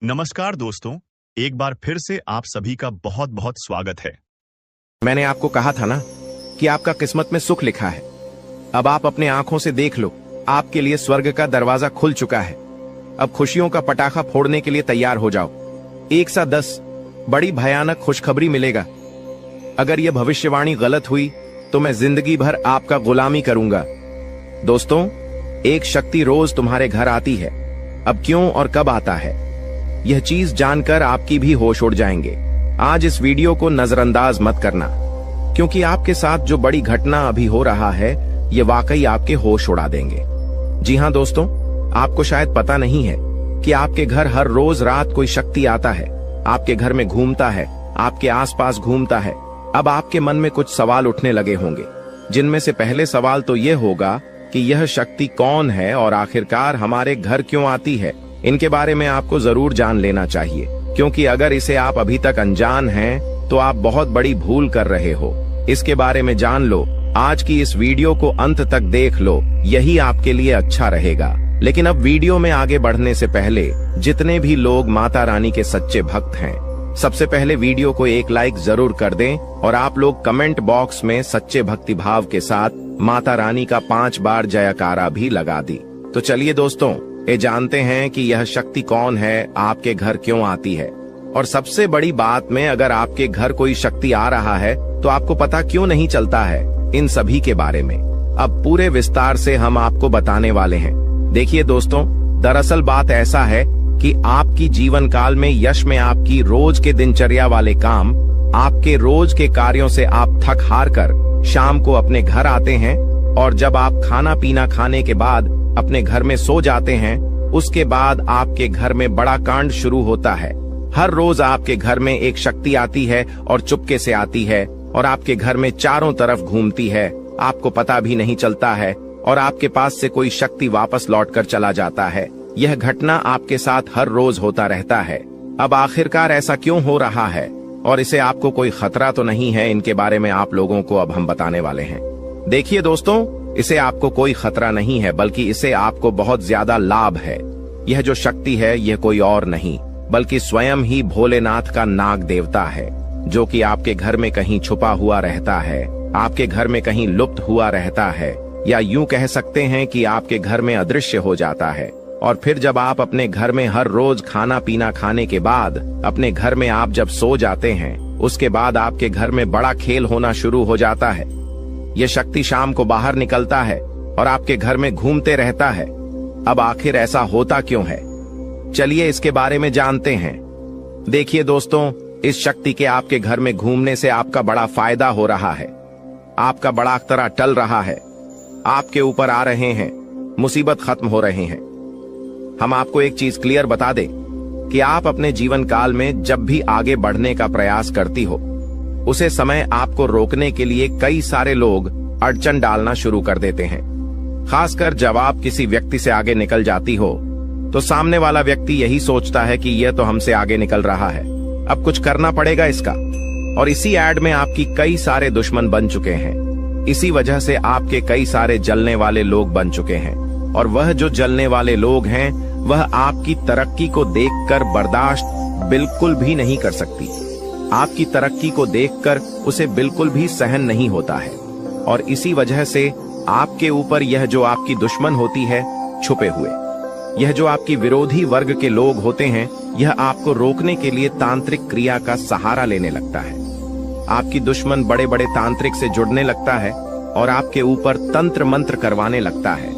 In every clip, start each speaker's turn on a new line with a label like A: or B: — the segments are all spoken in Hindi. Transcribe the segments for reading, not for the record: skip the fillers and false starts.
A: नमस्कार दोस्तों, एक बार फिर से आप सभी का बहुत बहुत स्वागत है।
B: मैंने आपको कहा था ना कि आपका किस्मत में सुख लिखा है। अब आप अपने आंखों से देख लो, आपके लिए स्वर्ग का दरवाजा खुल चुका है। अब खुशियों का पटाखा फोड़ने के लिए तैयार हो जाओ। 1 से 10 बड़ी भयानक खुशखबरी मिलेगा। अगर यह भविष्यवाणी गलत हुई तो मैं जिंदगी भर आपका गुलामी करूंगा। दोस्तों, एक शक्ति रोज तुम्हारे घर आती है। अब क्यों और कब आता है, यह चीज जानकर आपकी भी होश उड़ जाएंगे। आज इस वीडियो को नजरअंदाज मत करना, क्योंकि आपके साथ जो बड़ी घटना अभी हो रहा है यह वाकई आपके होश उड़ा देंगे। जी हाँ दोस्तों, आपको शायद पता नहीं है कि आपके घर हर रोज रात कोई शक्ति आता है, आपके घर में घूमता है, आपके आसपास घूमता है। अब आपके मन में कुछ सवाल उठने लगे होंगे, जिनमें से पहले सवाल तो यह होगा कि यह शक्ति कौन है और आखिरकार हमारे घर क्यों आती है। इनके बारे में आपको जरूर जान लेना चाहिए, क्योंकि अगर इसे आप अभी तक अनजान हैं तो आप बहुत बड़ी भूल कर रहे हो। इसके बारे में जान लो, आज की इस वीडियो को अंत तक देख लो, यही आपके लिए अच्छा रहेगा। लेकिन अब वीडियो में आगे बढ़ने से पहले जितने भी लोग माता रानी के सच्चे भक्त हैं, सबसे पहले वीडियो को एक लाइक जरूर कर दें और आप लोग कमेंट बॉक्स में सच्चे भक्ति भाव के साथ माता रानी का 5 बार जयकारा भी लगा दी। तो चलिए दोस्तों, ये जानते हैं कि यह शक्ति कौन है, आपके घर क्यों आती है, और सबसे बड़ी बात में अगर आपके घर कोई शक्ति आ रहा है तो आपको पता क्यों नहीं चलता है। इन सभी के बारे में अब पूरे विस्तार से हम आपको बताने वाले हैं। देखिए दोस्तों, दरअसल बात ऐसा है कि आपकी जीवन काल में यश में आपकी रोज के दिनचर्या वाले काम, आपके रोज के कार्यों से आप थक हार कर शाम को अपने घर आते हैं, और जब आप खाना पीना खाने के बाद अपने घर में सो जाते हैं, उसके बाद आपके घर में बड़ा कांड शुरू होता है। हर रोज आपके घर में एक शक्ति आती है और चुपके से आती है और आपके घर में चारों तरफ घूमती है, आपको पता भी नहीं चलता है, और आपके पास से कोई शक्ति वापस लौट कर चला जाता है। यह घटना आपके साथ हर रोज होता रहता है। अब आखिरकार ऐसा क्यों हो रहा है और इसे आपको कोई खतरा तो नहीं है, इनके बारे में आप लोगों को अब हम बताने वाले हैं। देखिए दोस्तों, इसे आपको कोई खतरा नहीं है, बल्कि इसे आपको बहुत ज्यादा लाभ है। यह जो शक्ति है यह कोई और नहीं बल्कि स्वयं ही भोलेनाथ का नाग देवता है, जो कि आपके घर में कहीं छुपा हुआ रहता है, आपके घर में कहीं लुप्त हुआ रहता है, या यूं कह सकते हैं कि आपके घर में अदृश्य हो जाता है। और फिर जब आप अपने घर में हर रोज खाना पीना खाने के बाद अपने घर में आप जब सो जाते हैं, उसके बाद आपके घर में बड़ा खेल होना शुरू हो जाता है। यह शक्ति शाम को बाहर निकलता है और आपके घर में घूमते रहता है। अब आखिर ऐसा होता क्यों है, चलिए इसके बारे में जानते हैं। देखिए दोस्तों, इस शक्ति के आपके घर में घूमने से आपका बड़ा फायदा हो रहा है, आपका बड़ा अख्तरा टल रहा है, आपके ऊपर आ रहे हैं, मुसीबत खत्म हो रहे हैं। हम आपको एक चीज क्लियर बता दें कि आप अपने जीवन काल में जब भी आगे बढ़ने का प्रयास करती हो, उसे समय आपको रोकने के लिए कई सारे लोग अड़चन डालना शुरू कर देते हैं। खासकर जब आप किसी व्यक्ति से आगे निकल जाती हो तो सामने वाला व्यक्ति यही सोचता है कि यह तो हमसे आगे निकल रहा है, अब कुछ करना पड़ेगा इसका। और इसी एड में आपकी कई सारे दुश्मन बन चुके हैं। इसी वजह से आपके कई सारे जलने वाले लोग बन चुके हैं, और वह जो जलने वाले लोग हैं वह आपकी तरक्की को देखकर बर्दाश्त बिल्कुल भी नहीं कर सकती। आपकी तरक्की को देखकर उसे बिल्कुल भी सहन नहीं होता है, और इसी वजह से आपके ऊपर यह जो आपकी दुश्मन होती है छुपे हुए, यह जो आपकी विरोधी वर्ग के लोग होते हैं, यह आपको रोकने के लिए तांत्रिक क्रिया का सहारा लेने लगता है। आपकी दुश्मन बड़े बड़े तांत्रिक से जुड़ने लगता है और आपके ऊपर तंत्र मंत्र करवाने लगता है।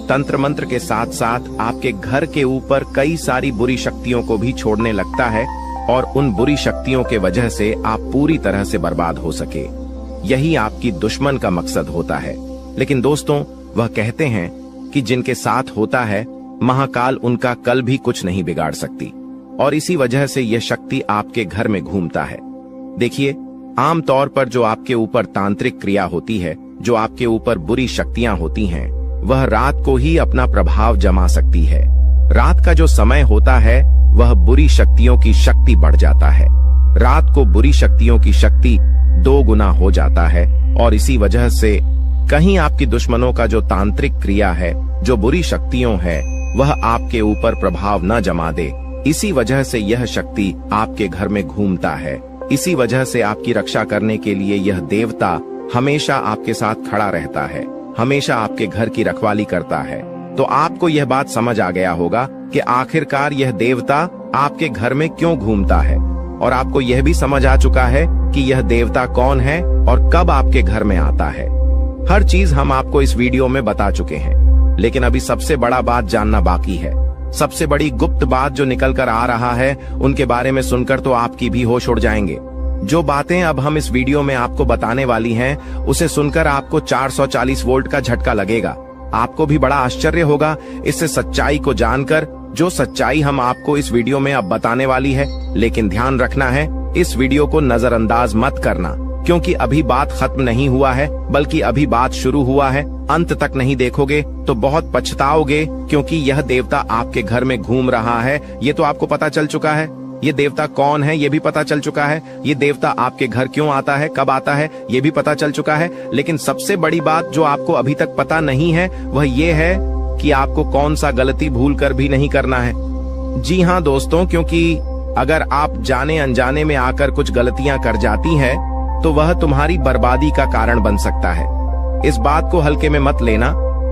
B: तंत्र मंत्र के साथ साथ आपके घर के ऊपर कई सारी बुरी शक्तियों को भी छोड़ने लगता है, और उन बुरी शक्तियों के वजह से आप पूरी तरह से बर्बाद हो सके। यही आपकी दुश्मन का मकसद होता है। लेकिन दोस्तों, वह कहते हैं कि जिनके साथ होता है महाकाल उनका कल भी कुछ नहीं बिगाड़ सकती, और इसी वजह से यह शक्ति आपके घर में घूमता है। देखिए, आमतौर पर जो आपके ऊपर तांत्रिक क्रिया होती है, जो आपके ऊपर बुरी शक्तियां होती हैं, वह रात को ही अपना प्रभाव जमा सकती है। रात का जो समय होता है वह बुरी शक्तियों की शक्ति बढ़ जाता है। रात को बुरी शक्तियों की शक्ति 2 गुना हो जाता है, और इसी वजह से कहीं आपकी दुश्मनों का जो तांत्रिक क्रिया है, जो बुरी शक्तियों है, वह आपके ऊपर प्रभाव न जमा दे, इसी वजह से यह शक्ति आपके घर में घूमता है। इसी वजह से आपकी रक्षा करने के लिए यह देवता हमेशा आपके साथ खड़ा रहता है, हमेशा आपके घर की रखवाली करता है। तो आपको यह बात समझ आ गया होगा कि आखिरकार यह देवता आपके घर में क्यों घूमता है, और आपको यह भी समझ आ चुका है कि यह देवता कौन है और कब आपके घर में आता है। हर चीज हम आपको इस वीडियो में बता चुके हैं, लेकिन अभी सबसे बड़ा बात जानना बाकी है। सबसे बड़ी गुप्त बात जो निकल कर आ रहा है, उनके बारे में सुनकर तो आपकी भी होश उड़ जाएंगे। जो बातें अब हम इस वीडियो में आपको बताने वाली हैं, उसे सुनकर आपको 440 वोल्ट का झटका लगेगा। आपको भी बड़ा आश्चर्य होगा इससे सच्चाई को जानकर, जो सच्चाई हम आपको इस वीडियो में अब बताने वाली है। लेकिन ध्यान रखना है, इस वीडियो को नजरअंदाज मत करना, क्योंकि अभी बात खत्म नहीं हुआ है, बल्कि अभी बात शुरू हुआ है। अंत तक नहीं देखोगे तो बहुत पछताओगे, क्योंकि यह देवता आपके घर में घूम रहा है। ये तो आपको पता चल चुका है। ये देवता कौन है ये भी पता चल चुका है। ये देवता आपके घर क्यों आता है, कब आता है, ये भी पता चल चुका है। लेकिन सबसे बड़ी बात जो आपको अभी तक पता नहीं है, वह ये है कि आपको कौन सा गलती भूल कर भी नहीं करना है। जी हाँ दोस्तों, क्योंकि अगर आप जाने अनजाने में आकर कुछ गलतियां कर जाती हैं, तो वह तुम्हारी बर्बादी का कारण बन सकता है। इस बात को हल्के में मत लेना,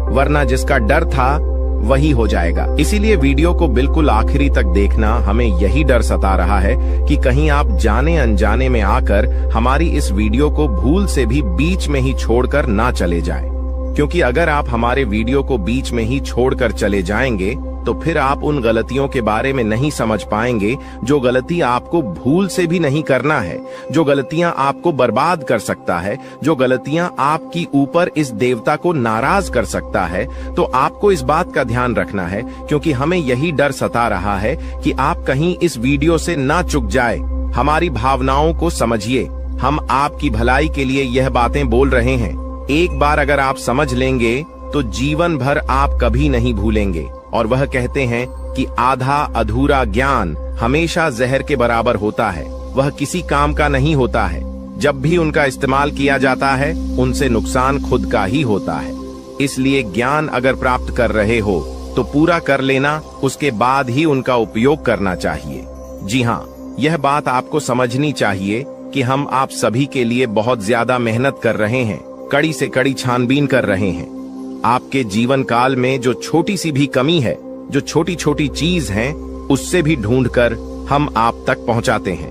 B: वरना जिसका डर था वही हो जाएगा। इसीलिए वीडियो को बिल्कुल आखिरी तक देखना। हमें यही डर सता रहा है कि कहीं आप जाने अनजाने में आकर हमारी इस वीडियो को भूल से भी बीच में ही छोड़कर ना चले जाएं। क्योंकि अगर आप हमारे वीडियो को बीच में ही छोड़कर चले जाएंगे, तो फिर आप उन गलतियों के बारे में नहीं समझ पाएंगे जो गलती आपको भूल से भी नहीं करना है, जो गलतियां आपको बर्बाद कर सकता है, जो गलतियां आपकी ऊपर इस देवता को नाराज कर सकता है। तो आपको इस बात का ध्यान रखना है, क्योंकि हमें यही डर सता रहा है कि आप कहीं इस वीडियो से ना चूक जाए। हमारी भावनाओं को समझिए, हम आपकी भलाई के लिए यह बातें बोल रहे हैं। एक बार अगर आप समझ लेंगे तो जीवन भर आप कभी नहीं भूलेंगे। और वह कहते हैं कि आधा अधूरा ज्ञान हमेशा जहर के बराबर होता है, वह किसी काम का नहीं होता है। जब भी उनका इस्तेमाल किया जाता है, उनसे नुकसान खुद का ही होता है। इसलिए ज्ञान अगर प्राप्त कर रहे हो तो पूरा कर लेना, उसके बाद ही उनका उपयोग करना चाहिए। जी हाँ, यह बात आपको समझनी चाहिए कि हम आप सभी के लिए बहुत ज्यादा मेहनत कर रहे हैं, कड़ी से कड़ी छानबीन कर रहे हैं। आपके जीवन काल में जो छोटी सी भी कमी है, जो छोटी छोटी चीज है, उससे भी ढूंढकर हम आप तक पहुंचाते हैं,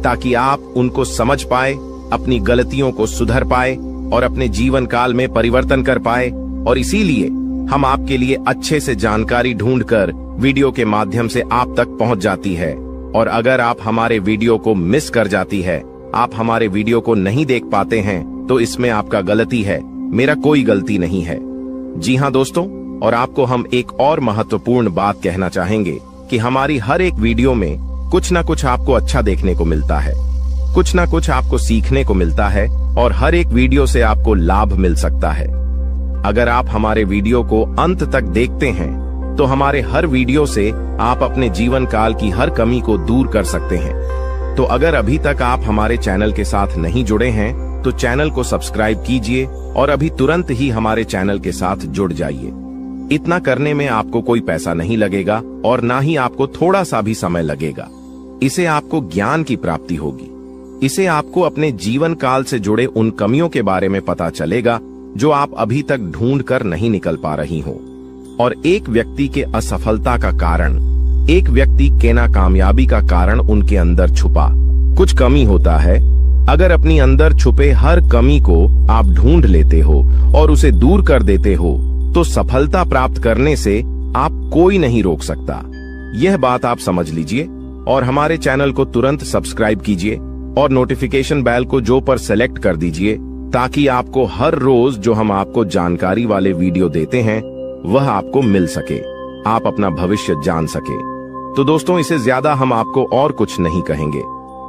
B: ताकि आप उनको समझ पाए, अपनी गलतियों को सुधर पाए और अपने जीवन काल में परिवर्तन कर पाए। और इसीलिए हम आपके लिए अच्छे से जानकारी ढूंढकर वीडियो के माध्यम से आप तक पहुंच जाती है। और अगर आप हमारे वीडियो को मिस कर जाती है, आप हमारे वीडियो को नहीं देख पाते हैं, तो इसमें आपका गलती है, मेरा कोई गलती नहीं है। जी हाँ दोस्तों, और आपको हम एक और महत्वपूर्ण बात कहना चाहेंगे कि हमारी हर एक वीडियो में कुछ ना कुछ आपको अच्छा देखने को मिलता है, कुछ ना कुछ आपको सीखने को मिलता है, और हर एक वीडियो से आपको लाभ मिल सकता है। अगर आप हमारे वीडियो को अंत तक देखते हैं, तो हमारे हर वीडियो से आप अपने जीवन काल की हर कमी को दूर कर सकते हैं। तो अगर अभी तक आप हमारे चैनल के साथ नहीं जुड़े हैं, तो चैनल को सब्सक्राइब कीजिए और अभी तुरंत ही हमारे चैनल के साथ जुड़ जाइए। इतना करने में आपको कोई पैसा नहीं लगेगा और ना ही आपको थोड़ा सा भी समय लगेगा। इसे आपको ज्ञान की प्राप्ति होगी। इसे आपको अपने जीवन काल से जुड़े उन कमियों के बारे में पता चलेगा जो आप अभी तक ढूंढ कर नहीं निकल पा रही हो। और एक व्यक्ति के असफलता का कारण, एक व्यक्ति के नाकामयाबी का कारण उनके अंदर छुपा कुछ कमी होता है। अगर अपनी अंदर छुपे हर कमी को आप ढूंढ लेते हो और उसे दूर कर देते हो, तो सफलता प्राप्त करने से आप कोई नहीं रोक सकता। यह बात आप समझ लीजिए और हमारे चैनल को तुरंत सब्सक्राइब कीजिए और नोटिफिकेशन बेल को जो पर सेलेक्ट कर दीजिए, ताकि आपको हर रोज जो हम आपको जानकारी वाले वीडियो देते हैं वह आपको मिल सके, आप अपना भविष्य जान सके। तो दोस्तों, इसे ज्यादा हम आपको और कुछ नहीं कहेंगे।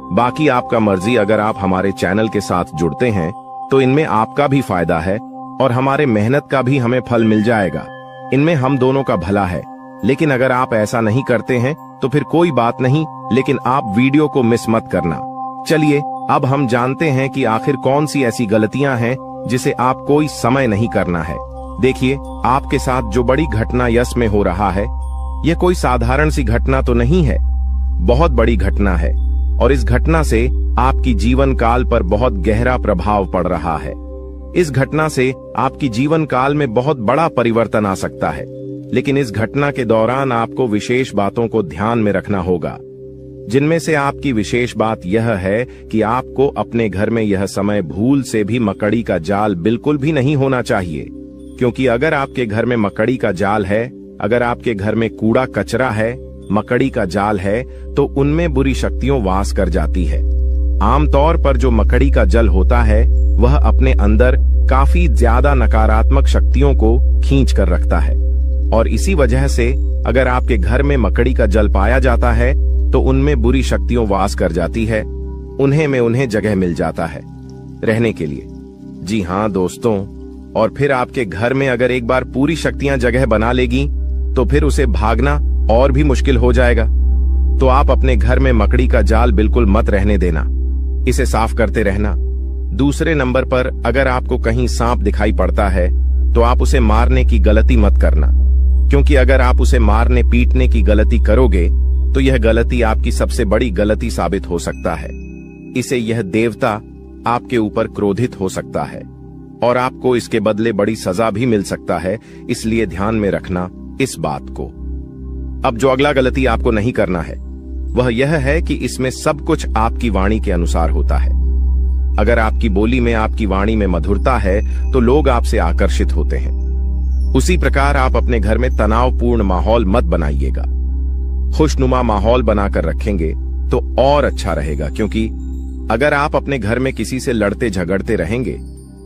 B: बाकी आपका मर्जी। अगर आप हमारे चैनल के साथ जुड़ते हैं तो इनमें आपका भी फायदा है और हमारे मेहनत का भी हमें फल मिल जाएगा। इनमें हम दोनों का भला है। लेकिन अगर आप ऐसा नहीं करते हैं तो फिर कोई बात नहीं, लेकिन आप वीडियो को मिस मत करना। चलिए अब हम जानते हैं कि आखिर कौन सी ऐसी गलतियां हैं जिसे आप कोई समय नहीं करना है। देखिए, आपके साथ जो बड़ी घटना यश में हो रहा है, यह कोई साधारण सी घटना तो नहीं है। बहुत बड़ी घटना है और इस घटना से आपकी जीवन काल पर बहुत गहरा प्रभाव पड़ रहा है। इस घटना से आपकी जीवन काल में बहुत बड़ा परिवर्तन आ सकता है, लेकिन इस घटना के दौरान आपको विशेष बातों को ध्यान में रखना होगा, जिनमें से आपकी विशेष बात यह है कि आपको अपने घर में यह समय भूल से भी मकड़ी का जाल बिल्कुल भी नहीं होना चाहिए, क्योंकि अगर आपके घर में मकड़ी का जाल है, अगर आपके घर में कूड़ा कचरा है, मकड़ी का जाल है, तो उनमें बुरी शक्तियां वास कर जाती है। आमतौर पर जो मकड़ी का जल होता है वह अपने अंदर काफी ज्यादा नकारात्मक शक्तियों को खींच कर रखता है, और इसी वजह से अगर आपके घर में मकड़ी का जल पाया जाता है तो उनमें बुरी शक्तियां वास कर जाती है, उन्हें जगह मिल जाता है रहने के लिए। जी हाँ दोस्तों, और फिर आपके घर में अगर एक बार पूरी शक्तियां जगह बना लेगी तो फिर उसे भागना और भी मुश्किल हो जाएगा। तो आप अपने घर में मकड़ी का जाल बिल्कुल मत रहने देना, इसे साफ करते रहना। दूसरे नंबर पर अगर आपको कहीं सांप दिखाई पड़ता है तो आप उसे मारने की गलती मत करना, क्योंकि अगर आप उसे मारने पीटने की गलती करोगे तो यह गलती आपकी सबसे बड़ी गलती साबित हो सकता है। इसे यह देवता आपके ऊपर क्रोधित हो सकता है और आपको इसके बदले बड़ी सजा भी मिल सकता है, इसलिए ध्यान में रखना इस बात को। अब जो अगला गलती आपको नहीं करना है वह यह है कि इसमें सब कुछ आपकी वाणी के अनुसार होता है। अगर आपकी बोली में, आपकी वाणी में मधुरता है तो लोग आपसे आकर्षित होते हैं। उसी प्रकार आप अपने घर में तनावपूर्ण माहौल मत बनाइएगा, खुशनुमा माहौल बनाकर रखेंगे तो और अच्छा रहेगा, क्योंकि अगर आप अपने घर में किसी से लड़ते झगड़ते रहेंगे,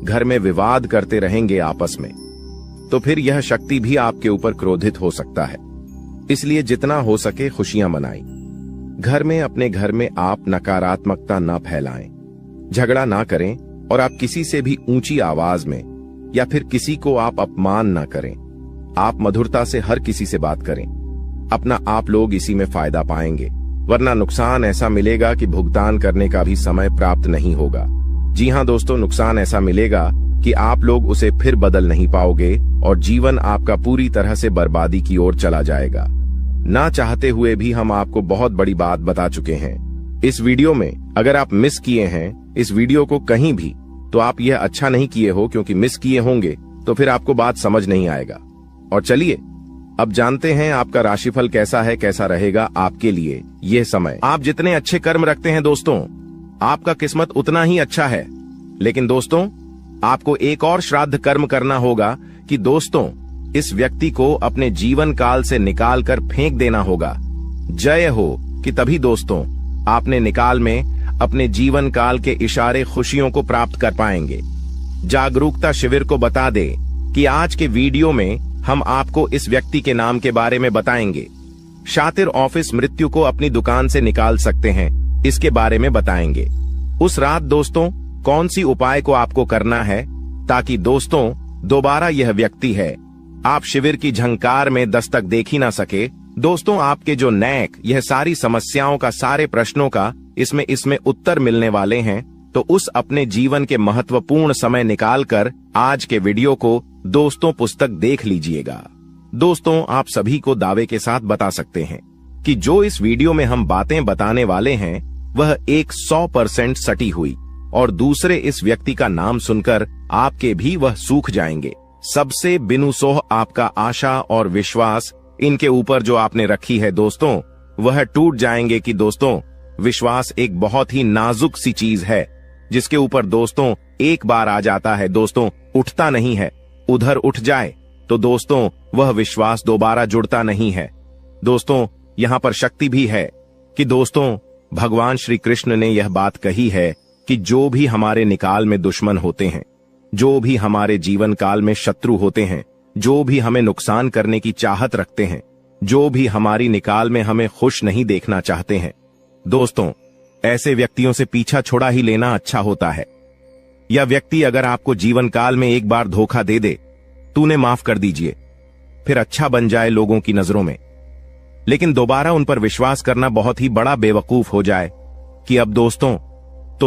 B: घर में विवाद करते रहेंगे आपस में, तो फिर यह शक्ति भी आपके ऊपर क्रोधित हो सकता है। इसलिए जितना हो सके खुशियां मनाएं। घर में, अपने घर में आप नकारात्मकता न फैलाएं, झगड़ा ना करें, और आप किसी से भी ऊंची आवाज में या फिर किसी को आप अपमान ना करें। आप मधुरता से हर किसी से बात करें, अपना आप लोग इसी में फायदा पाएंगे, वरना नुकसान ऐसा मिलेगा कि भुगतान करने का भी समय प्राप्त नहीं होगा। जी हाँ दोस्तों, नुकसान ऐसा मिलेगा कि आप लोग उसे फिर बदल नहीं पाओगे और जीवन आपका पूरी तरह से बर्बादी की ओर चला जाएगा। ना चाहते हुए भी हम आपको बहुत बड़ी बात बता चुके हैं इस वीडियो में। अगर आप मिस किए हैं इस वीडियो को कहीं भी, तो आप यह अच्छा नहीं किए हो, क्योंकि मिस किए होंगे तो फिर आपको बात समझ नहीं आएगा। और चलिए अब जानते हैं आपका राशिफल कैसा है, कैसा रहेगा आपके लिए यह समय। आप जितने अच्छे कर्म रखते हैं दोस्तों, आपका किस्मत उतना ही अच्छा है। लेकिन दोस्तों, आपको एक और श्राद्ध कर्म करना होगा कि दोस्तों इस व्यक्ति को अपने जीवन काल से निकाल कर फेंक देना होगा। जय हो कि तभी दोस्तों आपने निकाल में अपने जीवन काल के इशारे खुशियों को प्राप्त कर पाएंगे। जागरूकता शिविर को बता दे कि आज के वीडियो में हम आपको इस व्यक्ति के नाम के बारे में बताएंगे। शातिर ऑफिस मृत्यु को अपनी दुकान से निकाल सकते हैं, इसके बारे में बताएंगे। उस रात दोस्तों कौन सी उपाय को आपको करना है ताकि दोस्तों दोबारा यह व्यक्ति है आप शिविर की झंकार में दस्तक देख ही ना सके। दोस्तों आपके जो नैक, यह सारी समस्याओं का, सारे प्रश्नों का इसमें उत्तर मिलने वाले हैं। तो उस अपने जीवन के महत्वपूर्ण समय निकालकर आज के वीडियो को दोस्तों पुस्तक देख लीजिएगा। दोस्तों आप सभी को दावे के साथ बता सकते हैं कि जो इस वीडियो में हम बातें बताने वाले हैं वह 100% सटी हुई, और दूसरे इस व्यक्ति का नाम सुनकर आपके भी वह सूख जाएंगे। सबसे बिनुसोह आपका आशा और विश्वास इनके ऊपर जो आपने रखी है दोस्तों, वह टूट जाएंगे। कि दोस्तों विश्वास एक बहुत ही नाजुक सी चीज है, जिसके ऊपर दोस्तों एक बार आ जाता है दोस्तों उठता नहीं है। उधर उठ जाए तो दोस्तों वह विश्वास दोबारा जुड़ता नहीं है। दोस्तों यहाँ पर शक्ति भी है कि दोस्तों भगवान श्री कृष्ण ने यह बात कही है कि जो भी हमारे निकाल में दुश्मन होते हैं, जो भी हमारे जीवन काल में शत्रु होते हैं, जो भी हमें नुकसान करने की चाहत रखते हैं, जो भी हमारी निकाल में हमें खुश नहीं देखना चाहते हैं, दोस्तों ऐसे व्यक्तियों से पीछा छोड़ा ही लेना अच्छा होता है। यह व्यक्ति अगर आपको जीवन काल में एक बार धोखा दे दे तो उन्हें माफ कर दीजिए, फिर अच्छा बन जाए लोगों की नजरों में, लेकिन दोबारा उन पर विश्वास करना बहुत ही बड़ा बेवकूफ हो जाए। कि अब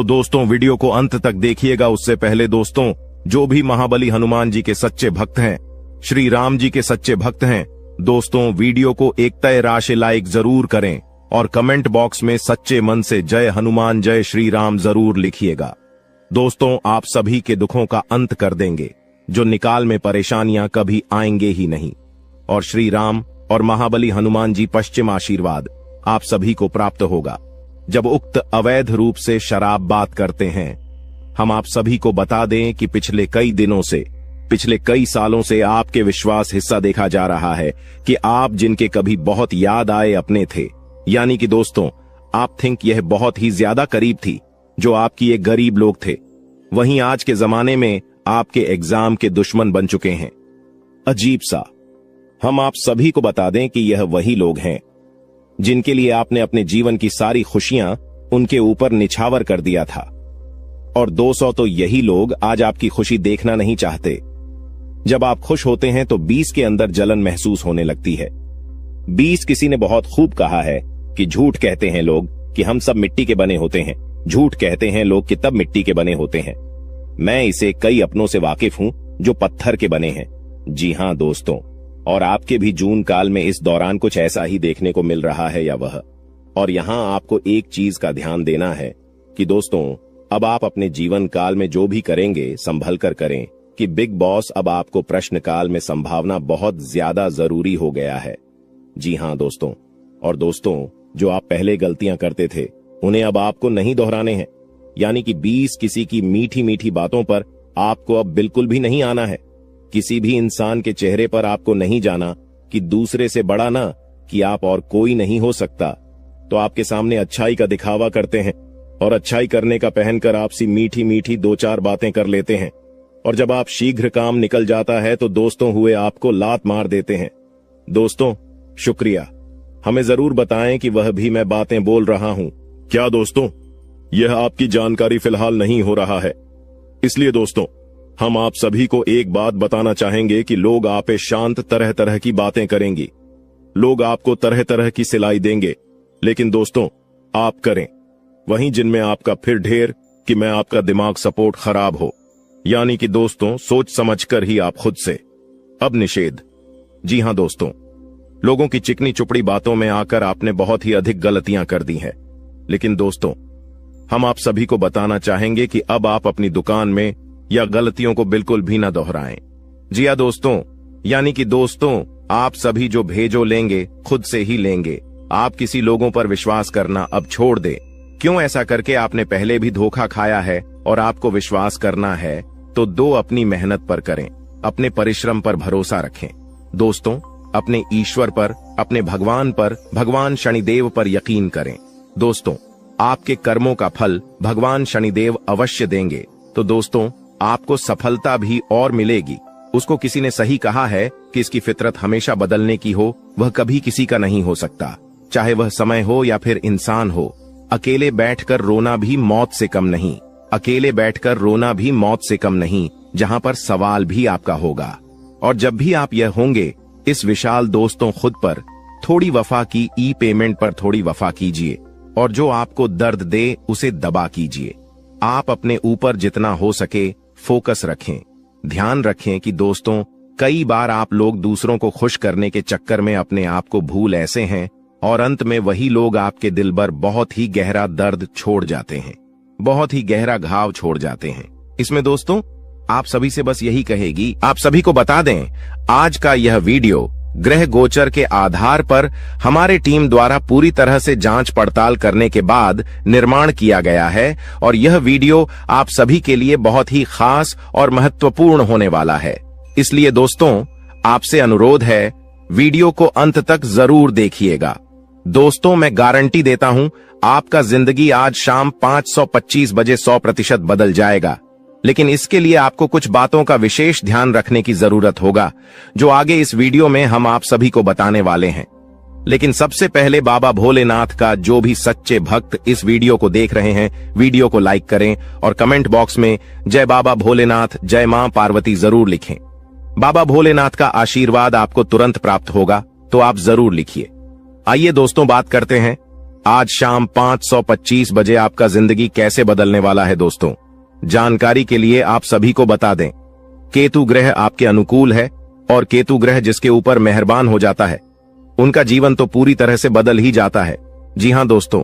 B: दोस्तों वीडियो को अंत तक देखिएगा। उससे पहले दोस्तों जो भी महाबली हनुमान जी के सच्चे भक्त हैं, श्री राम जी के सच्चे भक्त हैं, दोस्तों वीडियो को एक तय राशि लाइक जरूर करें, और कमेंट बॉक्स में सच्चे मन से जय हनुमान जय श्री राम जरूर लिखिएगा। दोस्तों, आप सभी के दुखों का अंत कर देंगे, जो निकाल में परेशानियां कभी आएंगे ही नहीं। और श्री राम और महाबली हनुमान जी पश्चिम आशीर्वाद आप सभी को प्राप्त होगा। जब उक्त अवैध रूप से शराब बात करते हैं, हम आप सभी को बता दें कि पिछले कई दिनों से, पिछले कई सालों से आपके विश्वास हिस्सा देखा जा रहा है कि आप जिनके कभी बहुत याद आए अपने थे, यानी कि दोस्तों आप थिंक यह बहुत ही ज्यादा करीब थी, जो आपकी एक गरीब लोग थे, वहीं आज के जमाने में आपके एग्जाम के दुश्मन बन चुके हैं। अजीब सा। हम आप सभी को बता दें कि यह वही लोग हैं जिनके लिए आपने अपने जीवन की सारी खुशियां उनके ऊपर निछावर कर दिया था। और 200 तो यही लोग आज आपकी खुशी देखना नहीं चाहते। जब आप खुश होते हैं तो 20 के अंदर जलन महसूस होने लगती है। 20 किसी ने बहुत खूब कहा है कि झूठ कहते हैं लोग कि हम सब मिट्टी के बने होते हैं, झूठ कहते हैं लोग कि तब मिट्टी के बने होते हैं। मैं इसे कई अपनों से वाकिफ हूं जो पत्थर के बने हैं। जी हां दोस्तों, और आपके भी जून काल में इस दौरान कुछ ऐसा ही देखने को मिल रहा है या वह। और यहां आपको एक चीज का ध्यान देना है कि दोस्तों अब आप अपने जीवन काल में जो भी करेंगे संभल कर करें, कि बिग बॉस अब आपको प्रश्न काल में संभावना बहुत ज्यादा जरूरी हो गया है। जी हां दोस्तों, और दोस्तों जो आप पहले गलतियां करते थे उन्हें अब आपको नहीं दोहराने हैं, यानी कि 20 किसी की मीठी मीठी बातों पर आपको अब बिल्कुल भी नहीं आना है। किसी भी इंसान के चेहरे पर आपको नहीं जाना कि दूसरे से बड़ा ना कि आप और कोई नहीं हो सकता, तो आपके सामने अच्छाई का दिखावा करते हैं और अच्छाई करने का पहनकर आपसी मीठी मीठी 2-4 बातें कर लेते हैं। और जब आप शीघ्र काम निकल जाता है तो दोस्तों हुए आपको लात मार देते हैं। दोस्तों शुक्रिया, हमें जरूर बताएं कि वह भी मैं बातें बोल रहा हूं क्या। दोस्तों यह आपकी जानकारी फिलहाल नहीं हो रहा है, इसलिए दोस्तों हम आप सभी को एक बात बताना चाहेंगे कि लोग आप पे शांत तरह तरह की बातें करेंगी, लोग आपको तरह तरह की सिलाई देंगे, लेकिन दोस्तों आप करें वहीं जिनमें आपका फिर ढेर कि मैं आपका दिमाग सपोर्ट खराब हो, यानी कि दोस्तों सोच समझकर ही आप खुद से। अब निषेध। जी हां दोस्तों, लोगों की चिकनी चुपड़ी बातों में आकर आपने बहुत ही अधिक गलतियां कर दी हैं, लेकिन दोस्तों हम आप सभी को बताना चाहेंगे कि अब आप अपनी दुकान में या गलतियों को बिल्कुल भी न दोहराएं। जी हां दोस्तों, यानी कि दोस्तों आप सभी जो भेजो लेंगे खुद से ही लेंगे। आप किसी लोगों पर विश्वास करना अब छोड़ दें। क्यों ऐसा करके आपने पहले भी धोखा खाया है और आपको विश्वास करना है तो अपनी मेहनत पर करें, अपने परिश्रम पर भरोसा रखें। दोस्तों अपने ईश्वर पर, अपने भगवान पर, भगवान शनिदेव पर यकीन करें। दोस्तों आपके कर्मों का फल भगवान शनिदेव अवश्य देंगे, तो दोस्तों आपको सफलता भी और मिलेगी। उसको किसी ने सही कहा है कि इसकी फितरत हमेशा बदलने की हो, वह कभी किसी का नहीं हो सकता, चाहे वह समय हो या फिर इंसान हो। अकेले बैठकर रोना भी मौत से कम नहीं, अकेले बैठकर रोना भी मौत से कम नहीं, जहां पर सवाल भी आपका होगा। और जब भी आप यह होंगे, इस विशाल दोस्तों खुद पर थोड़ी वफा की ई पेमेंट पर थोड़ी वफा कीजिए, और जो आपको दर्द दे उसे दबा कीजिए। आप अपने ऊपर जितना हो सके फोकस रखें। ध्यान रखें कि दोस्तों कई बार आप लोग दूसरों को खुश करने के चक्कर में अपने आप को भूल ऐसे हैं, और अंत में वही लोग आपके दिल पर बहुत ही गहरा दर्द छोड़ जाते हैं, बहुत ही गहरा घाव छोड़ जाते हैं। इसमें दोस्तों आप सभी से बस यही कहेगी, आप सभी को बता दें आज का यह वीडियो ग्रह गोचर के आधार पर हमारे टीम द्वारा पूरी तरह से जांच पड़ताल करने के बाद निर्माण किया गया है, और यह वीडियो आप सभी के लिए बहुत ही खास और महत्वपूर्ण होने वाला है। इसलिए दोस्तों आपसे अनुरोध है वीडियो को अंत तक जरूर देखिएगा। दोस्तों मैं गारंटी देता हूं आपका जिंदगी आज शाम 5:25 बजे 100% बदल जाएगा, लेकिन इसके लिए आपको कुछ बातों का विशेष ध्यान रखने की जरूरत होगा, जो आगे इस वीडियो में हम आप सभी को बताने वाले हैं। लेकिन सबसे पहले बाबा भोलेनाथ का जो भी सच्चे भक्त इस वीडियो को देख रहे हैं, वीडियो को लाइक करें और कमेंट बॉक्स में जय बाबा भोलेनाथ, जय मां पार्वती जरूर लिखें। बाबा भोलेनाथ का आशीर्वाद आपको तुरंत प्राप्त होगा, तो आप जरूर लिखिए। आइए दोस्तों बात करते हैं आज शाम 5:25 बजे आपका जिंदगी कैसे बदलने वाला है। दोस्तों जानकारी के लिए आप सभी को बता दें, केतु ग्रह आपके अनुकूल है, और केतु ग्रह जिसके ऊपर मेहरबान हो जाता है उनका जीवन तो पूरी तरह से बदल ही जाता है। जी हां दोस्तों,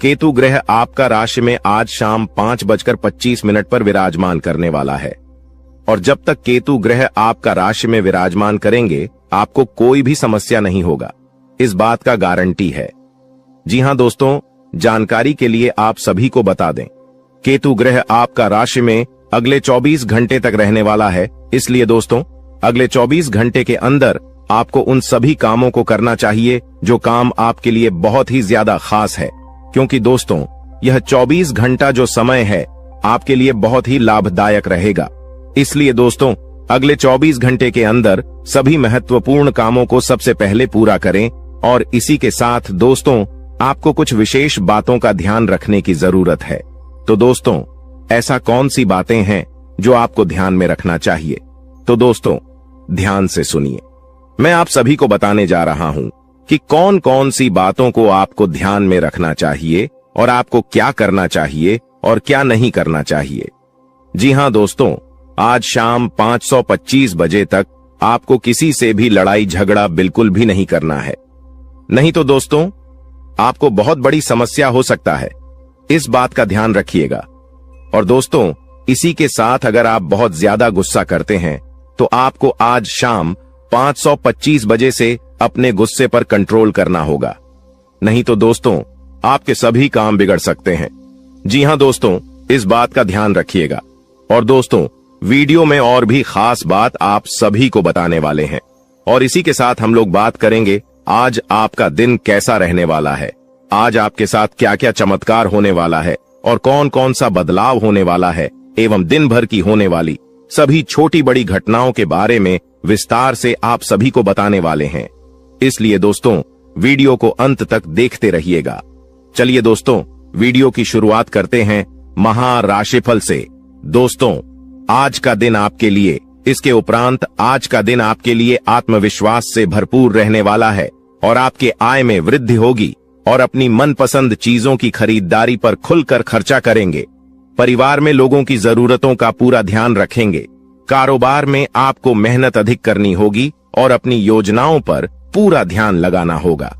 B: केतु ग्रह आपका राशि में आज शाम 5:25 पर विराजमान करने वाला है। और जब तक केतु ग्रह आपका राशि में विराजमान करेंगे, आपको कोई भी समस्या नहीं होगा, इस बात का गारंटी है। जी हां दोस्तों, जानकारी के लिए आप सभी को बता दें, केतु ग्रह आपका राशि में अगले 24 घंटे तक रहने वाला है। इसलिए दोस्तों, अगले 24 घंटे के अंदर आपको उन सभी कामों को करना चाहिए जो काम आपके लिए बहुत ही ज्यादा खास है, क्योंकि दोस्तों यह 24 घंटा जो समय है आपके लिए बहुत ही लाभदायक रहेगा। इसलिए दोस्तों, अगले 24 घंटे के अंदर सभी महत्वपूर्ण कामों को सबसे पहले पूरा करें। और इसी के साथ दोस्तों, आपको कुछ विशेष बातों का ध्यान रखने की जरूरत है। तो दोस्तों, ऐसा कौन सी बातें हैं जो आपको ध्यान में रखना चाहिए? तो दोस्तों, ध्यान से सुनिए। मैं आप सभी को बताने जा रहा हूं कि कौन कौन सी बातों को आपको ध्यान में रखना चाहिए और आपको क्या करना चाहिए और क्या नहीं करना चाहिए। जी हां दोस्तों, आज शाम 5:25 बजे तक आपको किसी से भी लड़ाई झगड़ा बिल्कुल भी नहीं करना है। नहीं तो दोस्तों, आपको बहुत बड़ी समस्या हो सकता है, इस बात का ध्यान रखिएगा। और दोस्तों, इसी के साथ अगर आप बहुत ज्यादा गुस्सा करते हैं तो आपको आज शाम 5:25 बजे से अपने गुस्से पर कंट्रोल करना होगा, नहीं तो दोस्तों आपके सभी काम बिगड़ सकते हैं। जी हां दोस्तों, इस बात का ध्यान रखिएगा। और दोस्तों, वीडियो में और भी खास बात आप सभी को बताने वाले हैं। और इसी के साथ हम लोग बात करेंगे आज आपका दिन कैसा रहने वाला है, आज आपके साथ क्या क्या चमत्कार होने वाला है और कौन कौन सा बदलाव होने वाला है, एवं दिन भर की होने वाली सभी छोटी बड़ी घटनाओं के बारे में विस्तार से आप सभी को बताने वाले हैं। इसलिए दोस्तों, वीडियो को अंत तक देखते रहिएगा। चलिए दोस्तों, वीडियो की शुरुआत करते हैं महाराशिफल से। दोस्तों, आज का दिन आपके लिए, इसके उपरांत आज का दिन आपके लिए आत्मविश्वास से भरपूर रहने वाला है और आपके आय में वृद्धि होगी और अपनी मनपसंद चीजों की खरीदारी पर खुलकर खर्चा करेंगे। परिवार में लोगों की जरूरतों का पूरा ध्यान रखेंगे। कारोबार में आपको मेहनत अधिक करनी होगी और अपनी योजनाओं पर पूरा ध्यान लगाना होगा।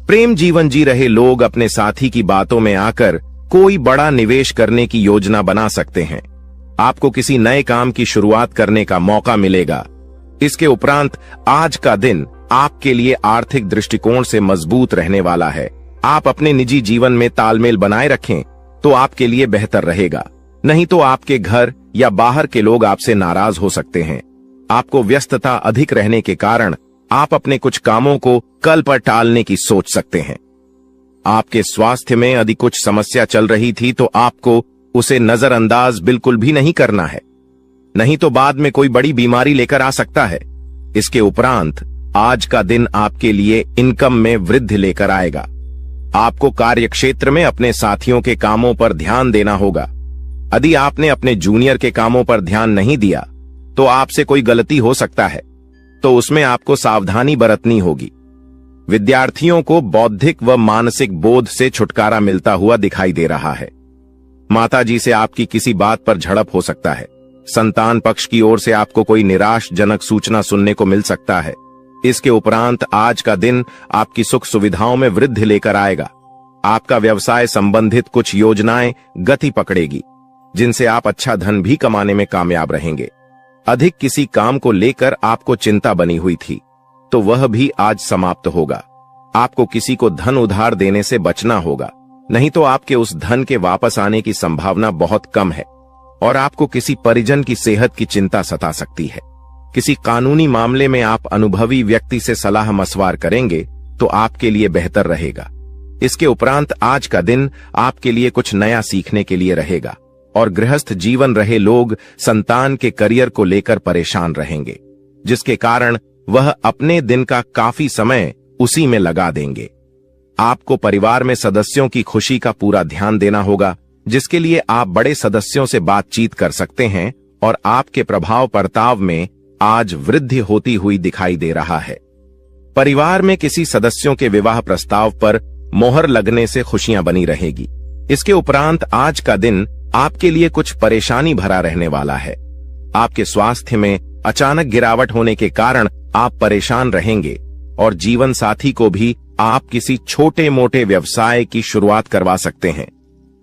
B: प्रेम जीवन जी रहे लोग अपने साथी की बातों में आकर कोई बड़ा निवेश करने की योजना बना सकते हैं। आपको किसी नए काम की शुरुआत करने का मौका मिलेगा। इसके उपरांत आज का दिन आपके लिए आर्थिक दृष्टिकोण से मजबूत रहने वाला है। आप अपने निजी जीवन में तालमेल बनाए रखें तो आपके लिए बेहतर रहेगा, नहीं तो आपके घर या बाहर के लोग आपसे नाराज हो सकते हैं। आपको व्यस्तता अधिक रहने के कारण आप अपने कुछ कामों को कल पर टालने की सोच सकते हैं। आपके स्वास्थ्य में यदि कुछ समस्या चल रही थी तो आपको उसे नजरअंदाज बिल्कुल भी नहीं करना है, नहीं तो बाद में कोई बड़ी बीमारी लेकर आ सकता है। इसके उपरांत आज का दिन आपके लिए इनकम में वृद्धि लेकर आएगा। आपको कार्यक्षेत्र में अपने साथियों के कामों पर ध्यान देना होगा। यदि आपने अपने जूनियर के कामों पर ध्यान नहीं दिया तो आपसे कोई गलती हो सकता है, तो उसमें आपको सावधानी बरतनी होगी। विद्यार्थियों को बौद्धिक व मानसिक बोझ से छुटकारा मिलता हुआ दिखाई दे रहा है। माताजी से आपकी किसी बात पर झड़प हो सकता है। संतान पक्ष की ओर से आपको कोई निराशजनक सूचना सुनने को मिल सकता है। इसके उपरांत आज का दिन आपकी सुख सुविधाओं में वृद्धि लेकर आएगा। आपका व्यवसाय संबंधित कुछ योजनाएं गति पकड़ेगी, जिनसे आप अच्छा धन भी कमाने में कामयाब रहेंगे। अधिक किसी काम को लेकर आपको चिंता बनी हुई थी तो वह भी आज समाप्त होगा। आपको किसी को धन उधार देने से बचना होगा, नहीं तो आपके उस धन के वापस आने की संभावना बहुत कम है और आपको किसी परिजन की सेहत की चिंता सता सकती है। किसी कानूनी मामले में आप अनुभवी व्यक्ति से सलाह मशवरा करेंगे तो आपके लिए बेहतर रहेगा। इसके उपरांत आज का दिन आपके लिए कुछ नया सीखने के लिए रहेगा और गृहस्थ जीवन रहे लोग संतान के करियर को लेकर परेशान रहेंगे, जिसके कारण वह अपने दिन का काफी समय उसी में लगा देंगे। आपको परिवार में सदस्यों की खुशी का पूरा ध्यान देना होगा, जिसके लिए आप बड़े सदस्यों से बातचीत कर सकते हैं और आपके प्रभाव बर्ताव में आज वृद्धि होती हुई दिखाई दे रहा है। परिवार में किसी सदस्यों के विवाह प्रस्ताव पर मोहर लगने से खुशियां बनी रहेगी। इसके उपरांत आज का दिन आपके लिए कुछ परेशानी भरा रहने वाला है। आपके स्वास्थ्य में अचानक गिरावट होने के कारण आप परेशान रहेंगे और जीवन साथी को भी आप किसी छोटे मोटे व्यवसाय की शुरुआत करवा सकते हैं।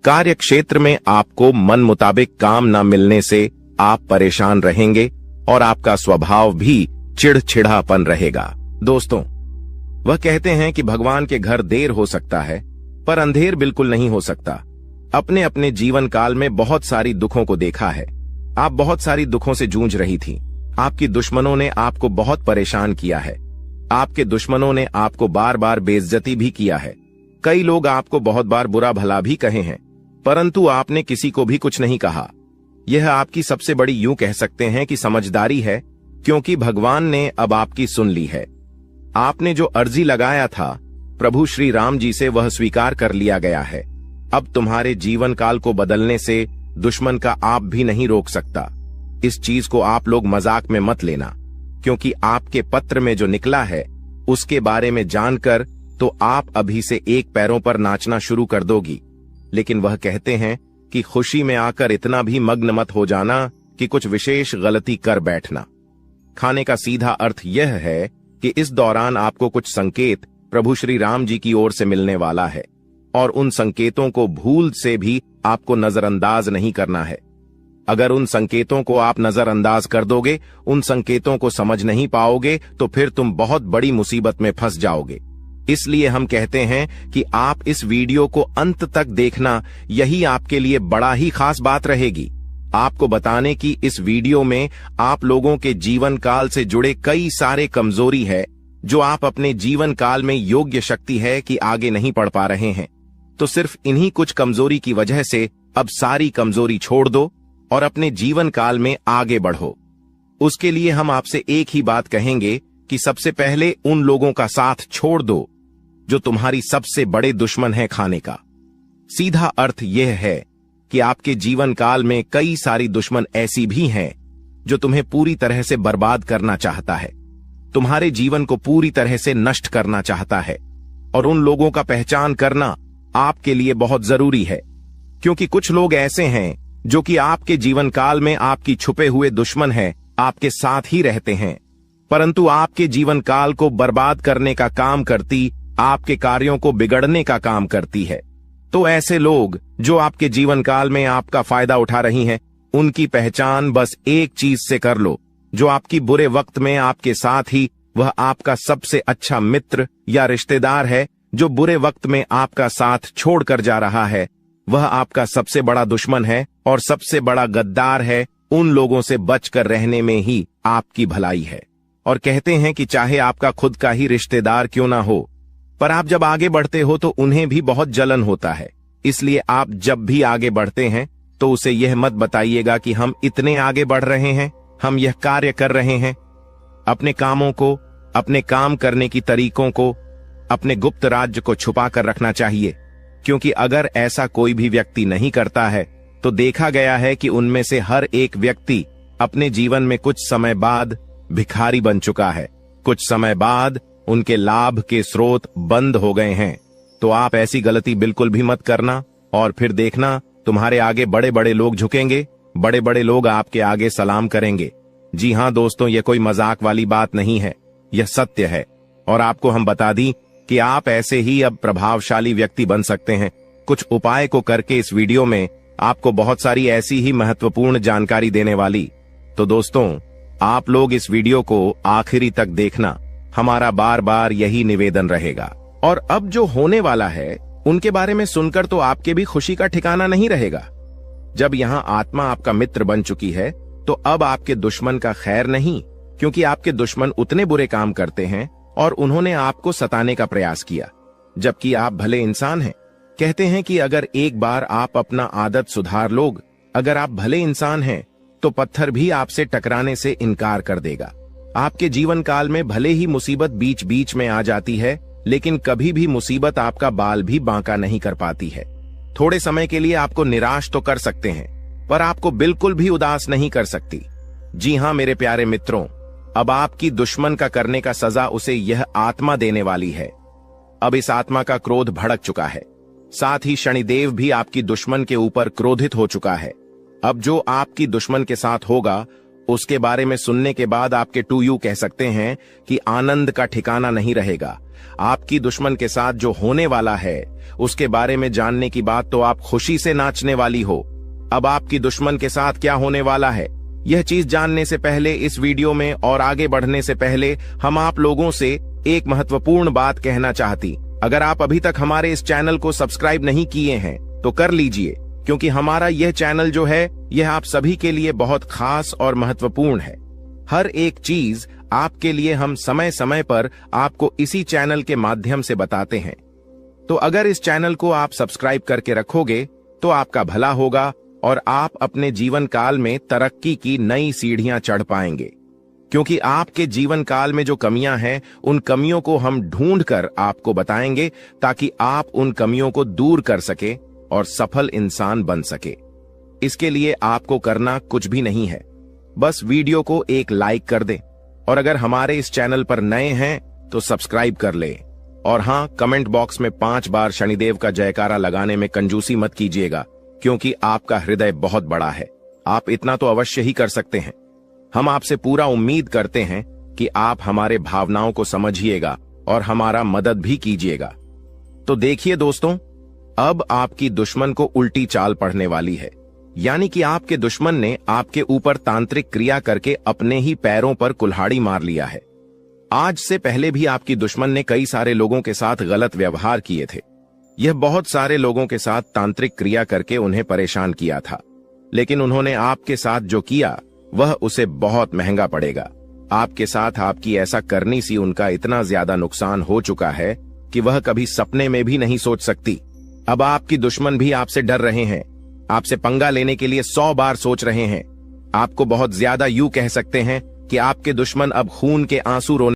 B: कार्य क्षेत्र में आपको मन मुताबिक काम न मिलने से आप परेशान रहेंगे और आपका स्वभाव भी चिड़चिड़ापन रहेगा। दोस्तों, वह कहते हैं कि भगवान के घर देर हो सकता है पर अंधेर बिल्कुल नहीं हो सकता। अपने अपने जीवन काल में बहुत सारी दुखों को देखा है। आप बहुत सारी दुखों से जूझ रही थी। आपकी दुश्मनों ने आपको बहुत परेशान किया है। आपके दुश्मनों ने आपको बार बार बेइज्जती भी किया है। कई लोग आपको बहुत बार बुरा भला भी कहे हैं, परंतु आपने किसी को भी कुछ नहीं कहा। यह आपकी सबसे बड़ी, यूं कह सकते हैं कि समझदारी है, क्योंकि भगवान ने अब आपकी सुन ली है। आपने जो अर्जी लगाया था प्रभु श्री राम जी से, वह स्वीकार कर लिया गया है। अब तुम्हारे जीवन काल को बदलने से दुश्मन का आप भी नहीं रोक सकता। इस चीज को आप लोग मजाक में मत लेना, क्योंकि आपके पत्र में जो निकला है उसके बारे में जानकर तो आप अभी से एक पैरों पर नाचना शुरू कर दोगी। लेकिन वह कहते हैं कि खुशी में आकर इतना भी मग्न मत हो जाना कि कुछ विशेष गलती कर बैठना। खाने का सीधा अर्थ यह है कि इस दौरान आपको कुछ संकेत प्रभु श्री राम जी की ओर से मिलने वाला है, और उन संकेतों को भूल से भी आपको नजरअंदाज नहीं करना है। अगर उन संकेतों को आप नजरअंदाज कर दोगे, उन संकेतों को समझ नहीं पाओगे, तो फिर तुम बहुत बड़ी मुसीबत में फंस जाओगे। इसलिए हम कहते हैं कि आप इस वीडियो को अंत तक देखना, यही आपके लिए बड़ा ही खास बात रहेगी। आपको बताने की इस वीडियो में आप लोगों के जीवन काल से जुड़े कई सारे कमजोरी है, जो आप अपने जीवन काल में योग्य शक्ति है कि आगे नहीं बढ़ पा रहे हैं। तो सिर्फ इन्हीं कुछ कमजोरी की वजह से अब सारी कमजोरी छोड़ दो और अपने जीवन काल में आगे बढ़ो। उसके लिए हम आपसे एक ही बात कहेंगे कि सबसे पहले उन लोगों का साथ छोड़ दो जो तुम्हारी सबसे बड़े दुश्मन है खाने का। सीधा अर्थ यह है कि आपके जीवन काल में कई सारी दुश्मन ऐसी भी हैं जो तुम्हें पूरी तरह से बर्बाद करना चाहता है, तुम्हारे जीवन को पूरी तरह से नष्ट करना चाहता है। और उन लोगों का पहचान करना आपके लिए बहुत जरूरी है, क्योंकि कुछ लोग ऐसे हैं जो कि आपके जीवन काल में आपकी छुपे हुए दुश्मन है, आपके साथ ही रहते हैं, परंतु आपके जीवन काल को बर्बाद करने का काम करती, आपके कार्यों को बिगड़ने का काम करती है। तो ऐसे लोग जो आपके जीवन काल में आपका फायदा उठा रही हैं, उनकी पहचान बस एक चीज से कर लो, जो आपकी बुरे वक्त में आपके साथ ही, वह आपका सबसे अच्छा मित्र या रिश्तेदार है। जो बुरे वक्त में आपका साथ छोड़कर जा रहा है, वह आपका सबसे बड़ा दुश्मन है और सबसे बड़ा गद्दार है। उन लोगों से बचकर रहने में ही आपकी भलाई है। और कहते हैं कि चाहे आपका खुद का ही रिश्तेदार क्यों ना हो, पर आप जब आगे बढ़ते हो तो उन्हें भी बहुत जलन होता है। इसलिए आप जब भी आगे बढ़ते हैं तो उसे यह मत बताइएगा कि हम इतने आगे बढ़ रहे हैं, हम यह कार्य कर रहे हैं। अपने कामों को, अपने काम करने की तरीकों को, अपने गुप्त राज्य को छुपा कर रखना चाहिए, क्योंकि अगर ऐसा कोई भी व्यक्ति नहीं करता है तो देखा गया है कि उनमें से हर एक व्यक्ति अपने जीवन में कुछ समय बाद भिखारी बन चुका है। कुछ समय बाद उनके लाभ के स्रोत बंद हो गए हैं। तो आप ऐसी गलती बिल्कुल भी मत करना, और फिर देखना तुम्हारे आगे बड़े बड़े लोग झुकेंगे, बड़े बड़े लोग आपके आगे सलाम करेंगे। जी हां दोस्तों, यह कोई मजाक वाली बात नहीं है, यह सत्य है। और आपको हम बता दी कि आप ऐसे ही अब प्रभावशाली व्यक्ति बन सकते हैं। कुछ उपाय को करके इस वीडियो में आपको बहुत सारी ऐसी ही महत्वपूर्ण जानकारी देने वाली। तो दोस्तों, आप लोग इस वीडियो को आखिरी तक देखना, हमारा बार बार यही निवेदन रहेगा। और अब जो होने वाला है उनके बारे में सुनकर तो आपके भी खुशी का ठिकाना नहीं रहेगा। जब यहाँ आत्मा आपका मित्र बन चुकी है तो अब आपके दुश्मन का खैर नहीं, क्योंकि आपके दुश्मन उतने बुरे काम करते हैं और उन्होंने आपको सताने का प्रयास किया, जबकि आप भले इंसान हैं। कहते हैं कि अगर एक बार आप अपना आदत सुधार लोग, अगर आप भले इंसान हैं तो पत्थर भी आपसे टकराने से इनकार कर देगा। आपके जीवन काल में भले ही मुसीबत बीच बीच में आ जाती है, लेकिन कभी भी मुसीबत आपका बाल भी बांका नहीं कर पाती है। थोड़े समय के लिए आपको निराश तो कर सकते हैं, पर आपको बिल्कुल भी उदास नहीं कर सकती। जी हां मेरे प्यारे मित्रों, अब आपकी दुश्मन का करने का सजा उसे यह आत्मा देने वाली है। अब इस आत्मा का क्रोध भड़क चुका है, साथ ही शनिदेव भी आपकी दुश्मन के ऊपर क्रोधित हो चुका है। अब जो आपकी दुश्मन के साथ होगा उसके बारे में सुनने के बाद आपके टू यू कह सकते हैं कि आनंद का ठिकाना नहीं रहेगा, आपकी दुश्मन के साथ जो होने वाला है उसके बारे में जानने की बात तो आप खुशी से नाचने वाली हो। अब आपकी दुश्मन के साथ क्या होने वाला है, यह चीज जानने से पहले इस वीडियो में और आगे बढ़ने से पहले हम आप लोगों से एक महत्वपूर्ण बात कहना चाहती। अगर आप अभी तक हमारे इस चैनल को सब्सक्राइब नहीं किए हैं तो कर लीजिए, क्योंकि हमारा यह चैनल जो है यह आप सभी के लिए बहुत खास और महत्वपूर्ण है। हर एक चीज आपके लिए हम समय समय पर आपको इसी चैनल के माध्यम से बताते हैं। तो अगर इस चैनल को आप सब्सक्राइब करके रखोगे तो आपका भला होगा और आप अपने जीवन काल में तरक्की की नई सीढ़ियां चढ़ पाएंगे, क्योंकि आपके जीवन काल में जो कमियां हैं उन कमियों को हम ढूंढकर आपको बताएंगे ताकि आप उन कमियों को दूर कर सके और सफल इंसान बन सके। इसके लिए आपको करना कुछ भी नहीं है, बस वीडियो को एक लाइक कर दें और अगर हमारे इस चैनल पर नए हैं तो सब्सक्राइब कर ले। और हां, कमेंट बॉक्स में 5 बार शनिदेव का जयकारा लगाने में कंजूसी मत कीजिएगा, क्योंकि आपका हृदय बहुत बड़ा है। आप इतना तो अवश्य ही कर सकते हैं। हम आपसे पूरा उम्मीद करते हैं कि आप हमारे भावनाओं को समझिएगा और हमारा मदद भी कीजिएगा। तो देखिए दोस्तों, अब आपकी दुश्मन को उल्टी चाल पड़ने वाली है, यानी कि आपके दुश्मन ने आपके ऊपर तांत्रिक क्रिया करके अपने ही पैरों पर कुल्हाड़ी मार लिया है। आज से पहले भी आपकी दुश्मन ने कई सारे लोगों के साथ गलत व्यवहार किए थे। यह बहुत सारे लोगों के साथ तांत्रिक क्रिया करके उन्हें परेशान किया था, लेकिन उन्होंने आपके साथ जो किया वह उसे बहुत महंगा पड़ेगा। आपके साथ आपकी ऐसा करनी सी उनका इतना ज्यादा नुकसान हो चुका है कि वह कभी सपने में भी नहीं सोच सकती। अब आपकी दुश्मन भी आपसे डर रहे हैं, आपसे पंगा लेने के लिए 100 बार सोच रहे हैं। आपको बहुत ज्यादा यूं कह सकते हैं कि आपके दुश्मन अब खून के आंसू रोने